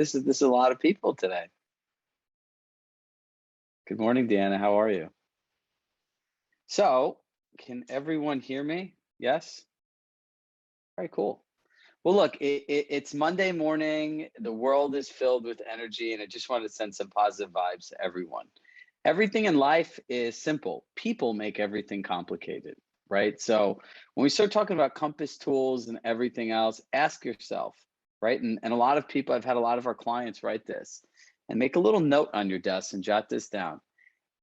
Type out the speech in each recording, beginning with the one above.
This is a lot of people today. Good morning, Deanna. How are you? So, can everyone hear me? Yes? All right, cool. Well, look, it's Monday morning. The world is filled with energy, and I just wanted to send some positive vibes to everyone. Everything in life is simple. People make everything complicated, right? So when we start talking about compass tools and everything else, ask yourself, right? And a lot of people, I've had a lot of our clients write this and make a little note on your desk and jot this down.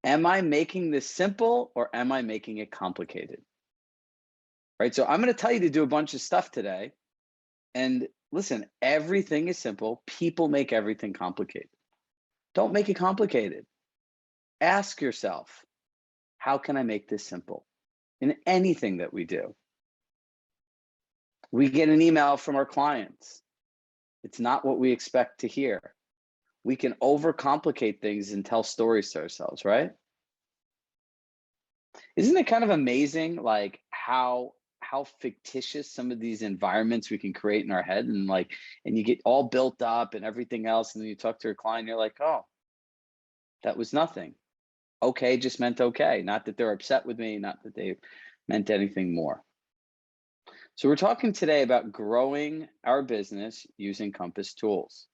Am I making this simple or am I making it complicated? Right? So I'm going to tell you to do a bunch of stuff today. And listen, everything is simple. People make everything complicated. Don't make it complicated. Ask yourself, how can I make this simple in anything that we do? We get an email from our clients. It's not what we expect to hear. We can overcomplicate things and tell stories to ourselves, right? Isn't it kind of amazing, like how fictitious some of these environments we can create in our head, and you get all built up and everything else, and then you talk to a client, you're like, oh, that was nothing. Okay just meant okay. Not that they're upset with me, not that they meant anything more. So we're talking today about growing our business using Compass tools.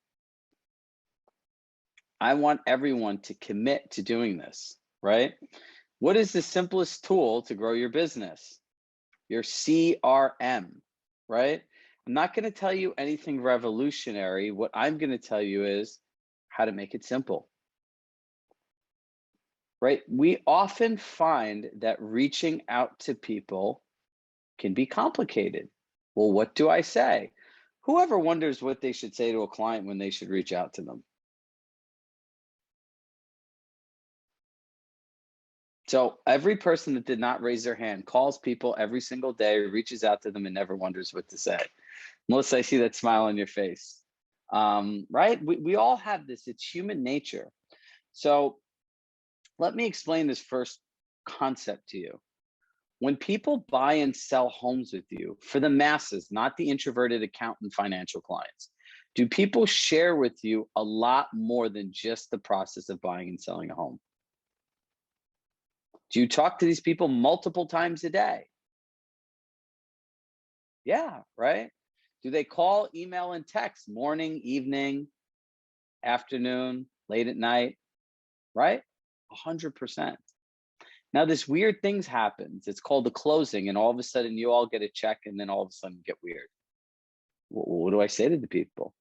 I want everyone to commit to doing this, right? What is the simplest tool to grow your business? Your CRM, right? I'm not going to tell you anything revolutionary. What I'm going to tell you is how to make it simple. Right? We often find that reaching out to people can be complicated. Well, what do I say? Whoever wonders what they should say to a client when they should reach out to them? So every person that did not raise their hand calls people every single day, reaches out to them, and never wonders what to say. Melissa, I see that smile on your face. Right? We all have this. It's human nature. So let me explain this first concept to you. When people buy and sell homes with you, for the masses, not the introverted accountant financial clients, do people share with you a lot more than just the process of buying and selling a home? Do you talk to these people multiple times a day? Yeah, right? Do they call, email, and text morning, evening, afternoon, late at night? Right? 100%. Now, this weird things happens. It's called the closing, and all of a sudden you all get a check, and then all of a sudden get weird. What do I say to the people?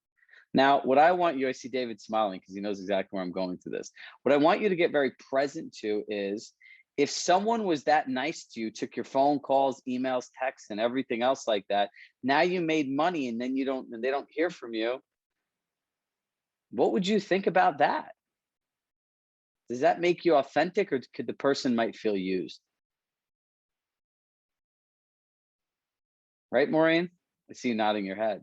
Now, what I want you, I see David smiling because he knows exactly where I'm going to this. What I want you to get very present to is if someone was that nice to you, took your phone calls, emails, texts, and everything else like that, now you made money and then they don't hear from you. What would you think about that? Does that make you authentic, or could the person might feel used? Right, Maureen? I see you nodding your head.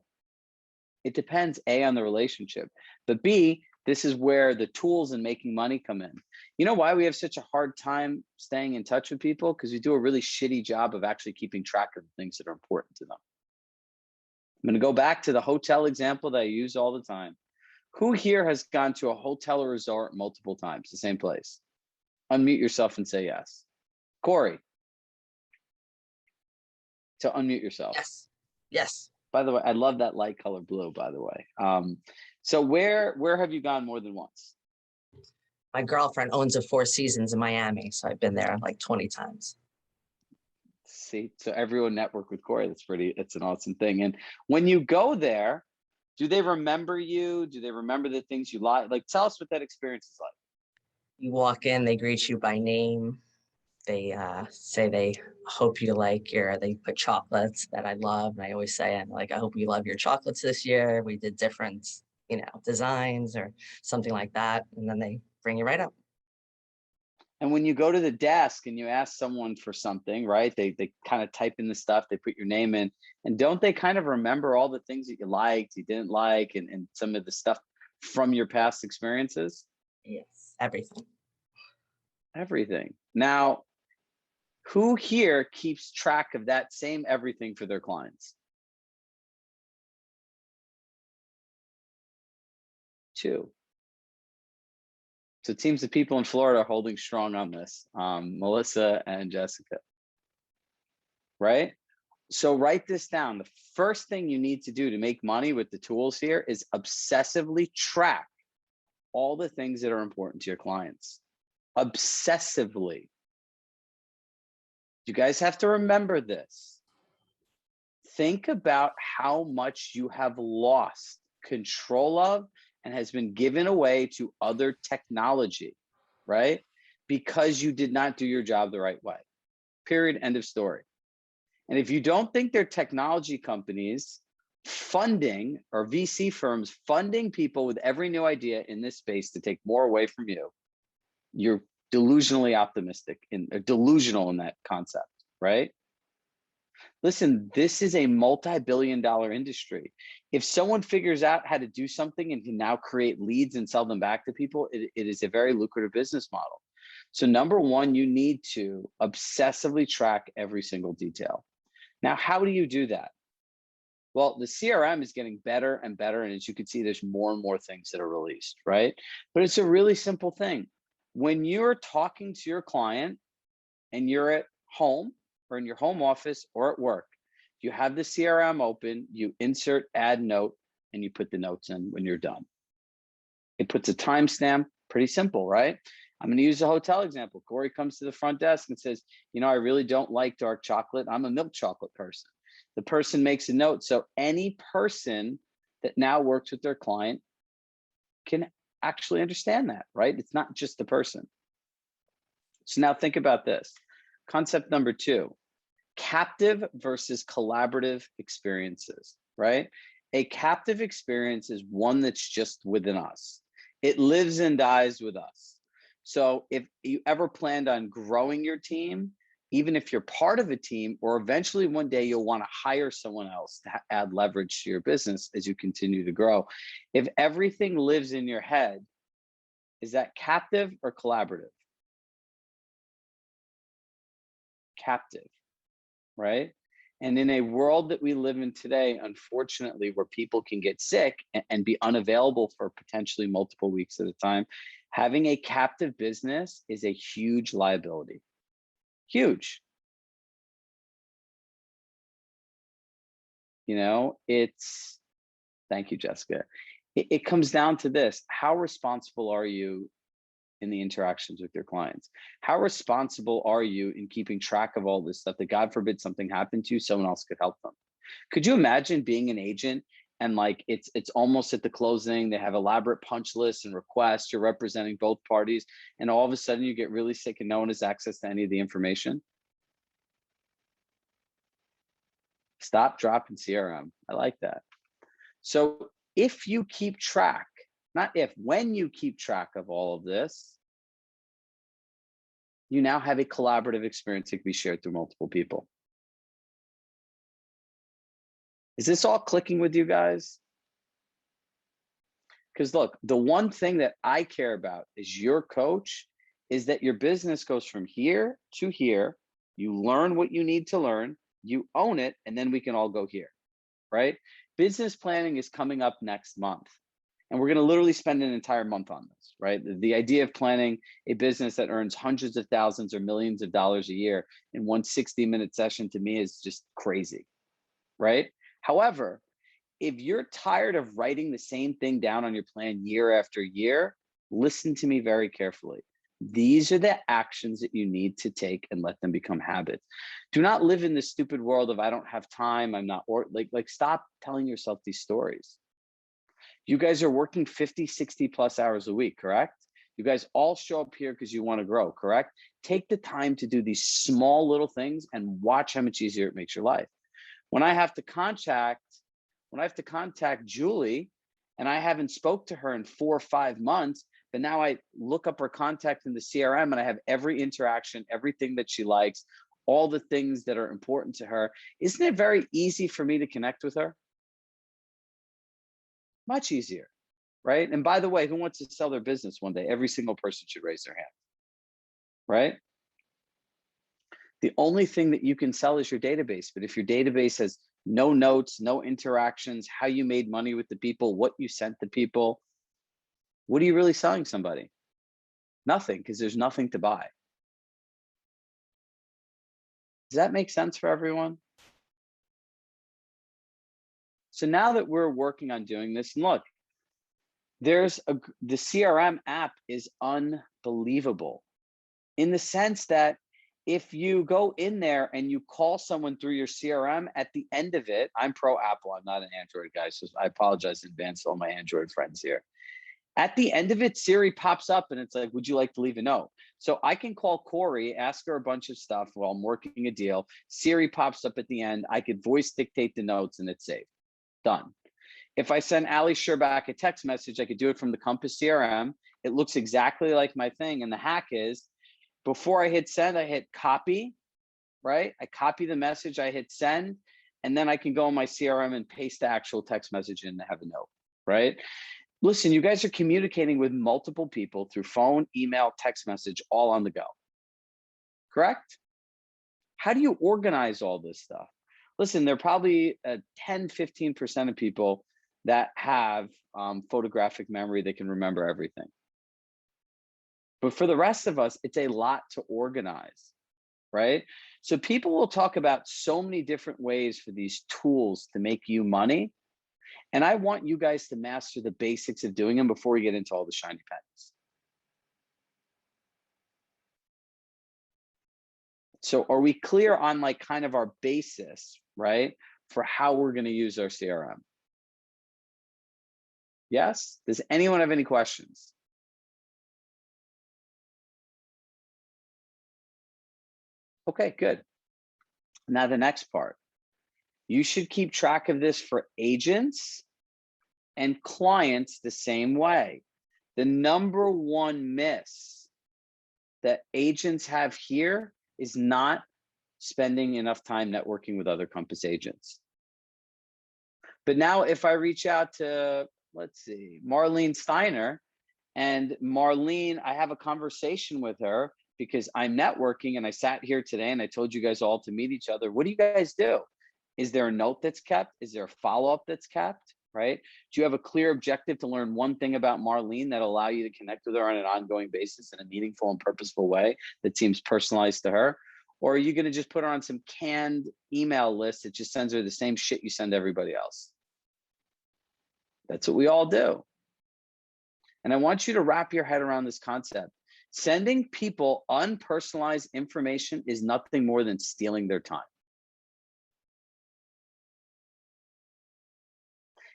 It depends, A, on the relationship, but B, this is where the tools and making money come in. You know why we have such a hard time staying in touch with people? Because we do a really shitty job of actually keeping track of the things that are important to them. I'm going to go back to the hotel example that I use all the time. Who here has gone to a hotel or resort multiple times, the same place? Unmute yourself and say yes. Corey. So unmute yourself. Yes. Yes. By the way, I love that light color blue, by the way. So where have you gone more than once? My girlfriend owns a Four Seasons in Miami, so I've been there like 20 times. See, so everyone network with Corey. It's an awesome thing. And when you go there, do they remember you? Do they remember the things you like? Like, tell us what that experience is like. You walk in, they greet you by name. They say they hope you like they put chocolates that I love. And I always say, I'm like, I hope you love your chocolates this year. We did different, designs or something like that. And then they bring you right up. And when you go to the desk and you ask someone for something, right? They kind of type in the stuff, they put your name in, and don't they kind of remember all the things that you liked, you didn't like, and some of the stuff from your past experiences? Yes, everything. Everything. Now, who here keeps track of that same everything for their clients? 2. So it seems the people in Florida are holding strong on this, Melissa and Jessica, right? So write this down. The first thing you need to do to make money with the tools here is obsessively track all the things that are important to your clients. Obsessively. You guys have to remember this. Think about how much you have lost control of and has been given away to other technology, right? Because you did not do your job the right way. Period. End of story. And if you don't think they're technology companies funding or VC firms funding people with every new idea in this space to take more away from you, you're delusionally optimistic or delusional in that concept, right? Listen, this is a multi-billion-dollar industry. If someone figures out how to do something and can now create leads and sell them back to people, it is a very lucrative business model. So number one, you need to obsessively track every single detail. Now, how do you do that? Well, the CRM is getting better and better. And as you can see, there's more and more things that are released, right? But it's a really simple thing. When you're talking to your client and you're at home or in your home office or at work, you have the CRM open, you insert add note, and you put the notes in when you're done. It puts a timestamp, pretty simple, right? I'm going to use a hotel example. Corey comes to the front desk and says, you know, I really don't like dark chocolate. I'm a milk chocolate person. The person makes a note. So any person that now works with their client can actually understand that, right? It's not just the person. So now think about this. Concept number 2, captive versus collaborative experiences, right? A captive experience is one that's just within us. It lives and dies with us. So if you ever planned on growing your team, even if you're part of a team, or eventually one day you'll want to hire someone else to add leverage to your business as you continue to grow. If everything lives in your head, is that captive or collaborative? Captive, right? And in a world that we live in today, unfortunately, where people can get sick and be unavailable for potentially multiple weeks at a time, having a captive business is a huge liability. Huge. You know, thank you, Jessica. It comes down to this. How responsible are you in the interactions with your clients? How responsible are you in keeping track of all this stuff that, God forbid, something happened to you, someone else could help them? Could you imagine being an agent and like it's almost at the closing, they have elaborate punch lists and requests, you're representing both parties, and all of a sudden you get really sick and no one has access to any of the information? Stop, drop, and CRM. I like that. So if you keep track, not if, when you keep track of all of this, you now have a collaborative experience that can be shared through multiple people. Is this all clicking with you guys? Because look, the one thing that I care about as your coach is that your business goes from here to here. You learn what you need to learn, you own it, and then we can all go here, right? Business planning is coming up next month. And we're going to literally spend an entire month on this, right? The idea of planning a business that earns hundreds of thousands or millions of dollars a year in one 60-minute session to me is just crazy, right? However, if you're tired of writing the same thing down on your plan year after year, listen to me very carefully. These are the actions that you need to take and let them become habits. Do not live in this stupid world of I don't have time, I'm not, or like stop telling yourself these stories. You guys are working 50, 60 plus hours a week, correct? You guys all show up here because you want to grow, correct? Take the time to do these small little things and watch how much easier it makes your life. When I have to contact Julie and I haven't spoke to her in 4 or 5 months, but now I look up her contact in the CRM and I have every interaction, everything that she likes, all the things that are important to her. Isn't it very easy for me to connect with her? Much easier, right? And by the way, who wants to sell their business one day? Every single person should raise their hand, right? The only thing that you can sell is your database. But if your database has no notes, no interactions, how you made money with the people, what you sent the people, What are you really selling somebody? Nothing, because there's nothing to buy. Does that make sense for everyone? So now that we're working on doing this, and look, the CRM app is unbelievable in the sense that if you go in there and you call someone through your CRM, at the end of it, I'm pro Apple, I'm not an Android guy, so I apologize in advance to all my Android friends here. At the end of it, Siri pops up and it's like, would you like to leave a note? So I can call Corey, ask her a bunch of stuff while I'm working a deal. Siri pops up at the end. I could voice dictate the notes and it's saved. Done. If I send Ali Sherbak a text message, I could do it from the Compass CRM. It looks exactly like my thing. And the hack is, before I hit send, I hit copy, right? I copy the message, I hit send, and then I can go in my CRM and paste the actual text message in to have a note, right? Listen, you guys are communicating with multiple people through phone, email, text message, all on the go, correct? How do you organize all this stuff? Listen, there are probably 10, 15% of people that have photographic memory that can remember everything. But for the rest of us, it's a lot to organize, right? So people will talk about so many different ways for these tools to make you money. And I want you guys to master the basics of doing them before we get into all the shiny pennies. So are we clear on like kind of our basis, right? For how we're going to use our CRM? Yes? Does anyone have any questions? Okay, good. Now the next part. You should keep track of this for agents and clients the same way. The number one miss that agents have here is not spending enough time networking with other Compass agents. But now if I reach out to, let's see, Marlene Steiner, and Marlene, I have a conversation with her because I'm networking and I sat here today and I told you guys all to meet each other. What do you guys do? Is there a note that's kept? Is there a follow-up that's kept, right? Do you have a clear objective to learn one thing about Marlene that allow you to connect with her on an ongoing basis in a meaningful and purposeful way that seems personalized to her? Or are you going to just put her on some canned email list that just sends her the same shit you send everybody else? That's what we all do. And I want you to wrap your head around this concept. Sending people unpersonalized information is nothing more than stealing their time.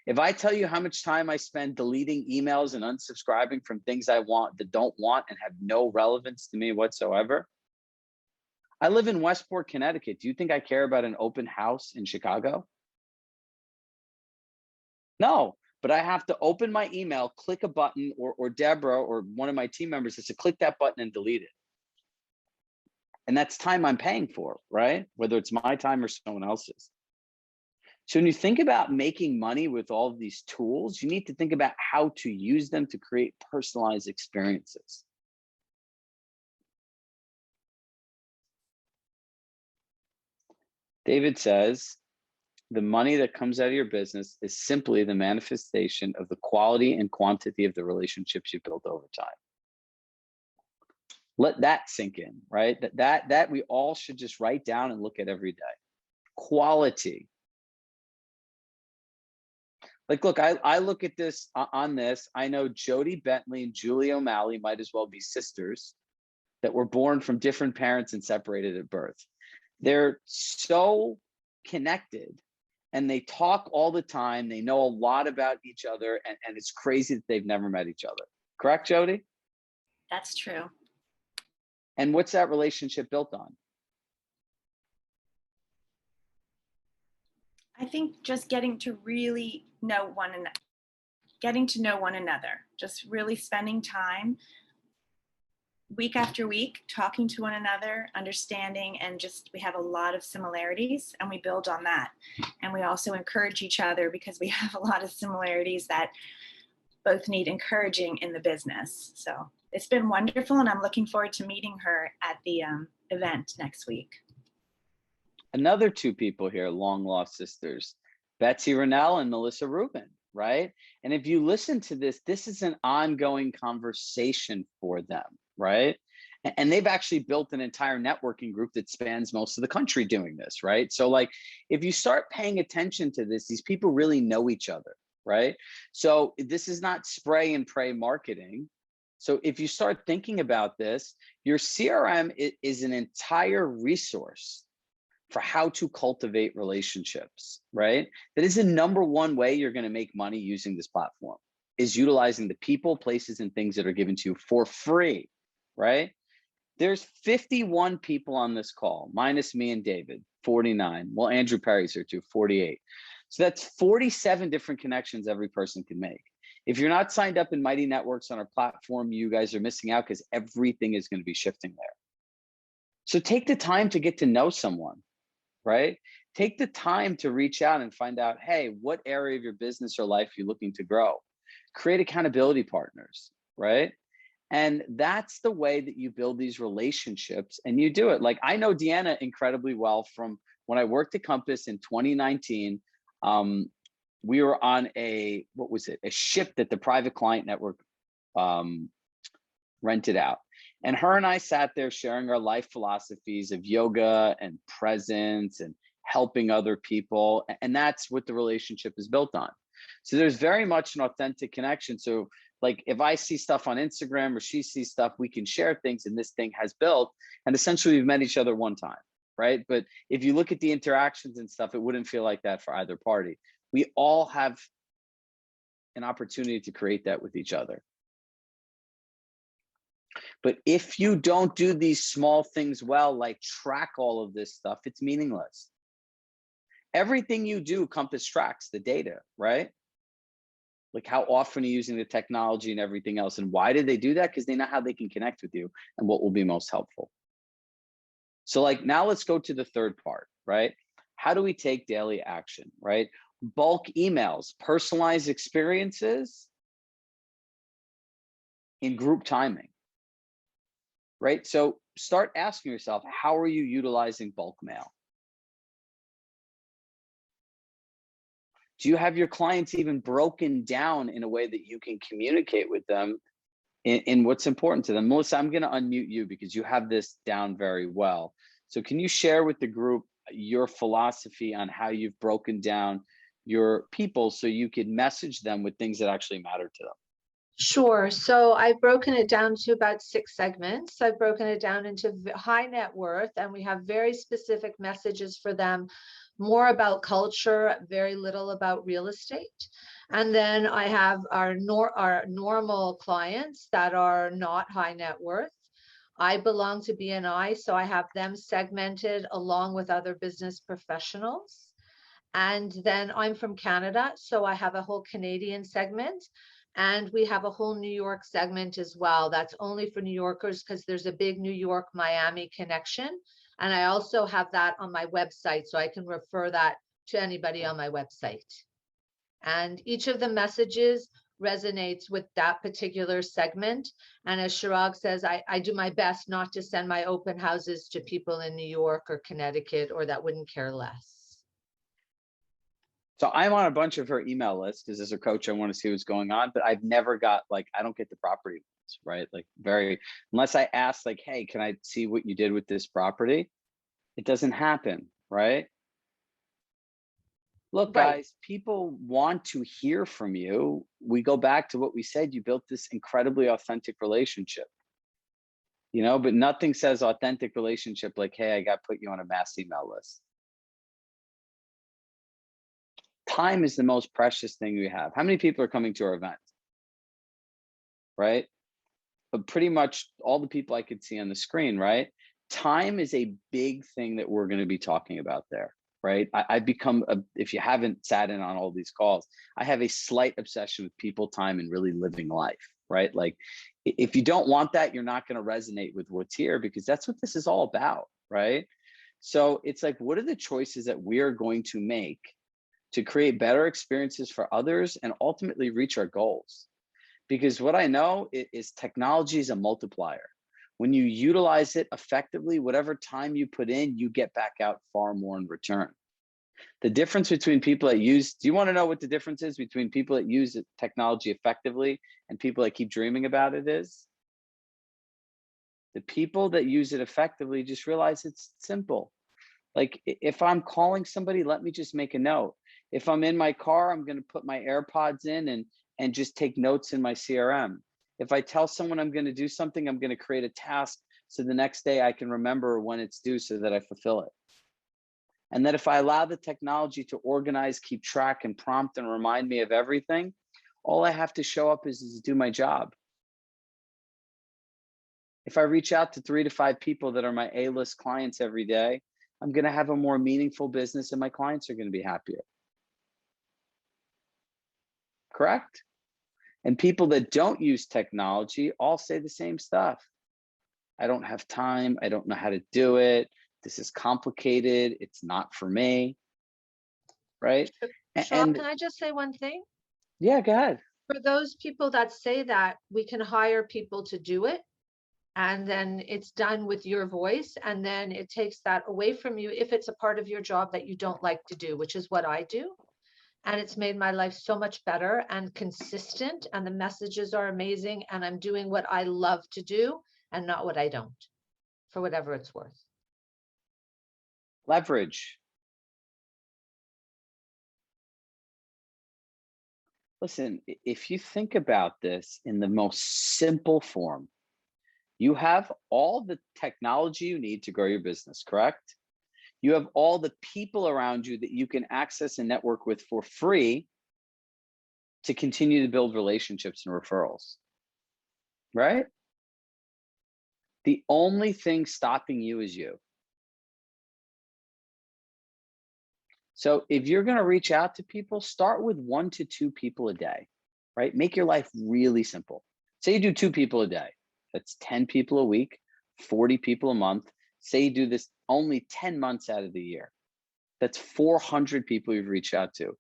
If I tell you how much time I spend deleting emails and unsubscribing from things I want that don't want and have no relevance to me whatsoever, I live in Westport, Connecticut. Do you think I care about an open house in Chicago? No, but I have to open my email, click a button, or Deborah or one of my team members has to click that button and delete it. And that's time I'm paying for, right? Whether it's my time or someone else's. So when you think about making money with all of these tools, you need to think about how to use them to create personalized experiences. David says, the money that comes out of your business is simply the manifestation of the quality and quantity of the relationships you built over time. Let that sink in, right? That we all should just write down and look at every day. Quality. Like, look, I look at this on this. I know Jody Bentley and Julie O'Malley might as well be sisters that were born from different parents and separated at birth. They're so connected and they talk all the time. They know a lot about each other, and it's crazy that they've never met each other. Correct, Jody? That's true. And what's that relationship built on? I think just getting to really know one another, getting to know one another, just really spending time week after week, talking to one another, understanding, and just we have a lot of similarities and we build on that. And we also encourage each other because we have a lot of similarities that both need encouraging in the business. So it's been wonderful, and I'm looking forward to meeting her at the event next week. Another two people here, long lost sisters, Betsy Rennell and Melissa Rubin, right? And if you listen to this, this is an ongoing conversation for them, right? And they've actually built an entire networking group that spans most of the country doing this, right? So like, if you start paying attention to this, these people really know each other, right? So this is not spray and pray marketing. So if you start thinking about this, your CRM is an entire resource for how to cultivate relationships, right? That is the number one way you're going to make money using this platform, is utilizing the people, places, and things that are given to you for free, right? There's 51 people on this call, minus me and David, 49. Well, Andrew Perry's here too, 48. So that's 47 different connections every person can make. If you're not signed up in Mighty Networks on our platform, you guys are missing out, because everything is going to be shifting there. So take the time to get to know someone, right? Take the time to reach out and find out, hey, what area of your business or life you're looking to grow? Create accountability partners, right? And that's the way that you build these relationships, and you do it. Like, I know Deanna incredibly well from when I worked at Compass in 2019. We were on a ship that the private client network rented out. And her and I sat there sharing our life philosophies of yoga and presence and helping other people. And that's what the relationship is built on. So there's very much an authentic connection. So like, if I see stuff on Instagram or she sees stuff, we can share things, and this thing has built. And essentially we've met each other one time, right? But if you look at the interactions and stuff, it wouldn't feel like that for either party. We all have an opportunity to create that with each other. But if you don't do these small things well, like track all of this stuff, it's meaningless. Everything you do, Compass tracks the data, right? Like, how often are you using the technology and everything else? And why did they do that? Because they know how they can connect with you and what will be most helpful. So like, now let's go to the third part, right? How do we take daily action, right? Bulk emails, personalized experiences in group timing, right? So start asking yourself, how are you utilizing bulk mail? Do you have your clients even broken down in a way that you can communicate with them in what's important to them? Melissa, I'm going to unmute you because you have this down very well. So can you share with the group your philosophy on how you've broken down your people so you can message them with things that actually matter to them? Sure. So I've broken it down to about 6 segments. I've broken it down into high net worth, and we have very specific messages for them, more about culture, very little about real estate. And then I have our normal clients that are not high net worth. I belong to BNI, so I have them segmented along with other business professionals. And then I'm from Canada, so I have a whole Canadian segment. And we have a whole New York segment as well. That's only for New Yorkers, because there's a big New York, Miami connection. And I also have that on my website, so I can refer that to anybody on my website. And each of the messages resonates with that particular segment. And as Chirag says, I do my best not to send my open houses to people in New York or Connecticut or that wouldn't care less. So I'm on a bunch of her email lists because as a coach, I want to see what's going on, but I've never got, like, I don't get the property ones, right? Like, unless I ask, like, hey, can I see what you did with this property? It doesn't happen, right? Look, Right. guys, people want to hear from you. We go back to what we said, you built this incredibly authentic relationship, but nothing says authentic relationship like, hey, I got put you on a mass email list. Time is the most precious thing we have. How many people are coming to our event? Right? But pretty much all the people I could see on the screen, right? Time is a big thing that we're going to be talking about there, right? I've become, if you haven't sat in on all these calls, I have a slight obsession with people, time, and really living life, right? Like, if you don't want that, you're not going to resonate with what's here, because that's what this is all about, right? So it's like, what are the choices that we are going to make to create better experiences for others and ultimately reach our goals? Because what I know is technology is a multiplier. When you utilize it effectively, whatever time you put in, you get back out far more in return. The difference between people that use, do you want to know what the difference is between people that use technology effectively and people that keep dreaming about it is? The people that use it effectively just realize it's simple. Like if I'm calling somebody, let me just make a note. If I'm in my car, I'm going to put my AirPods in and just take notes in my CRM. If I tell someone I'm going to do something, I'm going to create a task so the next day I can remember when it's due so that I fulfill it. And that if I allow the technology to organize, keep track, and prompt and remind me of everything, all I have to show up is do my job. If I reach out to 3 to 5 people that are my A-list clients every day, I'm going to have a more meaningful business and my clients are going to be happier. Correct? And people that don't use technology all say the same stuff. I don't have time. I don't know how to do it. This is complicated. It's not for me. Right? Sean, can I just say one thing? Yeah, go ahead. For those people that say that, we can hire people to do it, and then it's done with your voice, and then it takes that away from you if it's a part of your job that you don't like to do, which is what I do. And it's made my life so much better and consistent, and the messages are amazing, and I'm doing what I love to do and not what I don't, for whatever it's worth. Leverage. Listen, if you think about this in the most simple form, you have all the technology you need to grow your business, correct? You have all the people around you that you can access and network with for free to continue to build relationships and referrals, right? The only thing stopping you is you. So if you're going to reach out to people, start with 1 to 2 people a day, right? Make your life really simple. Say you do 2 people a day. That's 10 people a week, 40 people a month. Say you do this only 10 months out of the year. That's 400 people you've reached out to.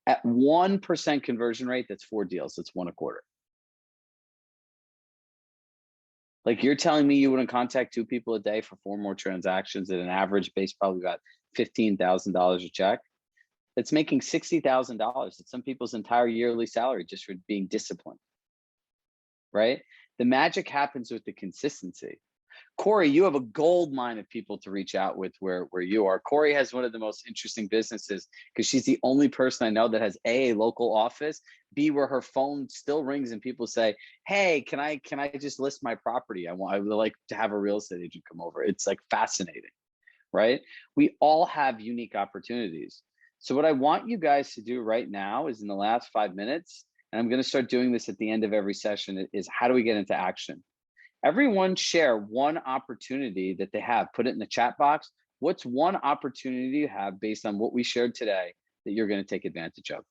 At 1% conversion rate, that's 4 deals. That's 1 a quarter. Like you're telling me you wouldn't contact 2 people a day for 4 more transactions at an average base, probably about $15,000 a check. That's making $60,000. It's some people's entire yearly salary just for being disciplined, right? The magic happens with the consistency. Corey, you have a gold mine of people to reach out with where you are. Corey has one of the most interesting businesses because she's the only person I know that has A, local office, B, where her phone still rings and people say, hey, can I just list my property? I would like to have a real estate agent come over. It's like fascinating, right? We all have unique opportunities. So what I want you guys to do right now is in the last 5 minutes, and I'm going to start doing this at the end of every session, is how do we get into action? Everyone share one opportunity that they have. Put it in the chat box. What's one opportunity you have based on what we shared today that you're going to take advantage of?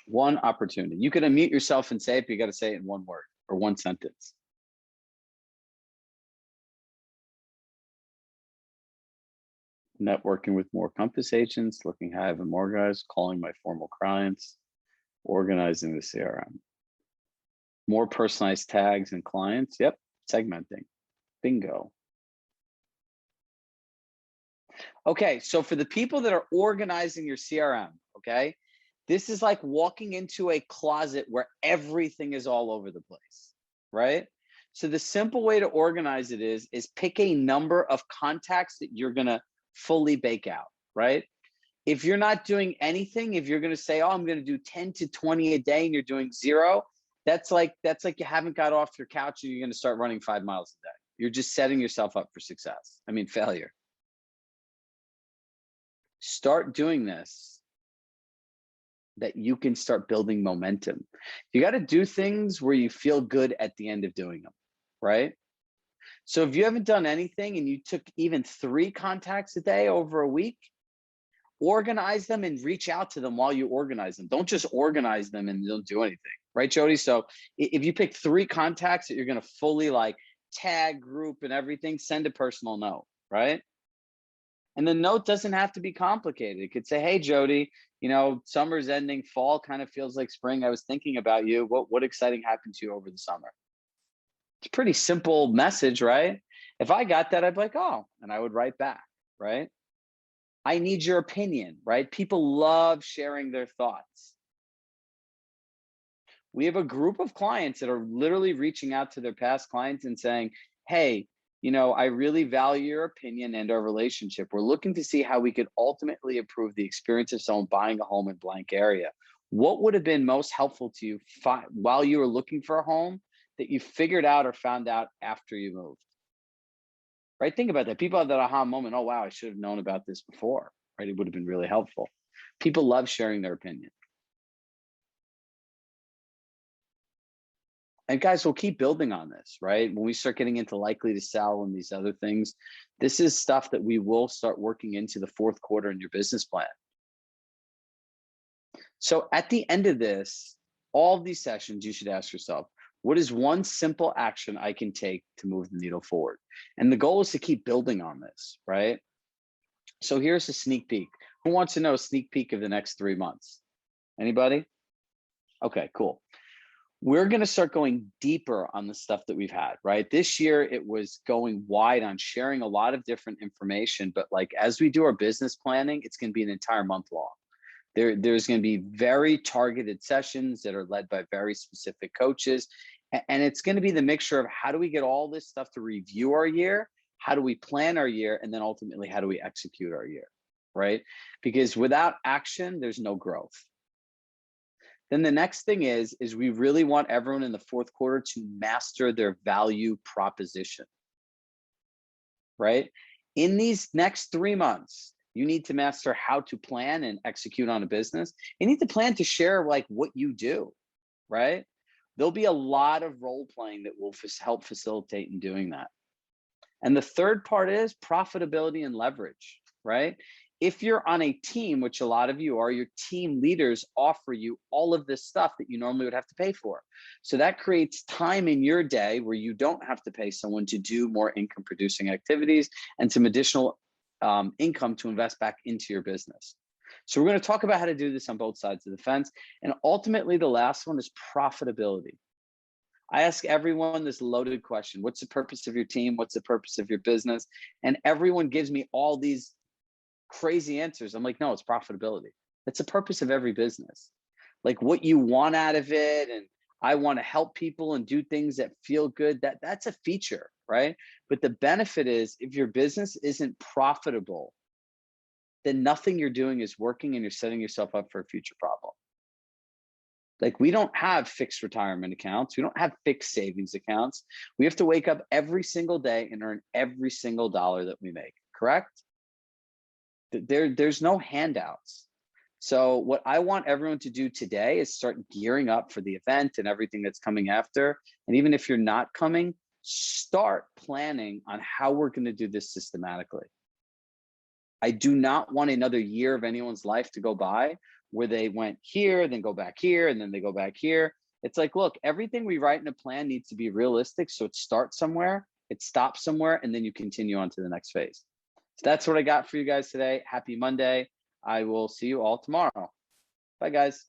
One opportunity. You can unmute yourself and say it, but you got to say it in 1 word or 1 sentence. Networking with more Compass agents, looking how even more guys, calling my formal clients, organizing the CRM. More personalized tags and clients. Yep, segmenting. Bingo. Okay, so for the people that are organizing your CRM, okay, this is like walking into a closet where everything is all over the place, right? So the simple way to organize it is pick a number of contacts that you're gonna fully bake out, right? If you're not doing anything, if you're gonna say, oh, I'm gonna do 10 to 20 a day and you're doing 0, that's like you haven't got off your couch and you're gonna start running 5 miles a day. You're just setting yourself up for success. I mean, failure. Start doing this, that you can start building momentum. You got to do things where you feel good at the end of doing them, right? So if you haven't done anything and you took even 3 contacts a day over a week, organize them and reach out to them while you organize them. Don't just organize them and don't do anything, right, Jody? So if you pick 3 contacts that you're going to fully like tag, group and everything, send a personal note, right? And the note doesn't have to be complicated. It could say, hey, Jody, you know, summer's ending, fall kind of feels like spring. I was thinking about you. What exciting happened to you over the summer? It's a pretty simple message, right? If I got that, I'd be like, oh, and I would write back, right? I need your opinion, right? People love sharing their thoughts. We have a group of clients that are literally reaching out to their past clients and saying, hey, you know, I really value your opinion and our relationship. We're looking to see how we could ultimately improve the experience of someone buying a home in blank area. What would have been most helpful to you while you were looking for a home that you figured out or found out after you moved? Right? Think about that. People have that aha moment. Oh, wow, I should have known about this before, right? It would have been really helpful. People love sharing their opinion. And guys, we'll keep building on this, right? When we start getting into likely to sell and these other things, this is stuff that we will start working into the fourth quarter in your business plan. So at the end of this, all of these sessions, you should ask yourself, what is one simple action I can take to move the needle forward? And the goal is to keep building on this, right? So here's a sneak peek. Who wants to know a sneak peek of the next 3 months? Anybody? Okay, cool. We're going to start going deeper on the stuff that we've had, right? This year, it was going wide on sharing a lot of different information, but like as we do our business planning, it's going to be an entire month long. There's going to be very targeted sessions that are led by very specific coaches. And it's going to be the mixture of how do we get all this stuff to review our year? How do we plan our year? And then ultimately, how do we execute our year, right? Because without action, there's no growth. Then the next thing is we really want everyone in the fourth quarter to master their value proposition, right? In these next 3 months, you need to master how to plan and execute on a business. You need to plan to share like what you do, right? There'll be a lot of role playing that will help facilitate in doing that. And the third part is profitability and leverage, right? If you're on a team, which a lot of you are, your team leaders offer you all of this stuff that you normally would have to pay for. So that creates time in your day where you don't have to pay someone to do more income producing activities and some additional income to invest back into your business. So we're going to talk about how to do this on both sides of the fence. And ultimately, the last one is profitability. I ask everyone this loaded question. What's the purpose of your team? What's the purpose of your business? And everyone gives me all these crazy answers. I'm like, no, it's profitability. That's the purpose of every business. Like what you want out of it. And I want to help people and do things that feel good. That's a feature, right? But the benefit is if your business isn't profitable, then nothing you're doing is working and you're setting yourself up for a future problem. Like we don't have fixed retirement accounts. We don't have fixed savings accounts. We have to wake up every single day and earn every single dollar that we make, correct? There's no handouts. So what I want everyone to do today is start gearing up for the event and everything that's coming after. And even if you're not coming, start planning on how we're going to do this systematically. I do not want another year of anyone's life to go by where they went here, then go back here, and then they go back here. It's like, look, everything we write in a plan needs to be realistic. So it starts somewhere, it stops somewhere, and then you continue on to the next phase. So that's what I got for you guys today. Happy Monday. I will see you all tomorrow. Bye, guys.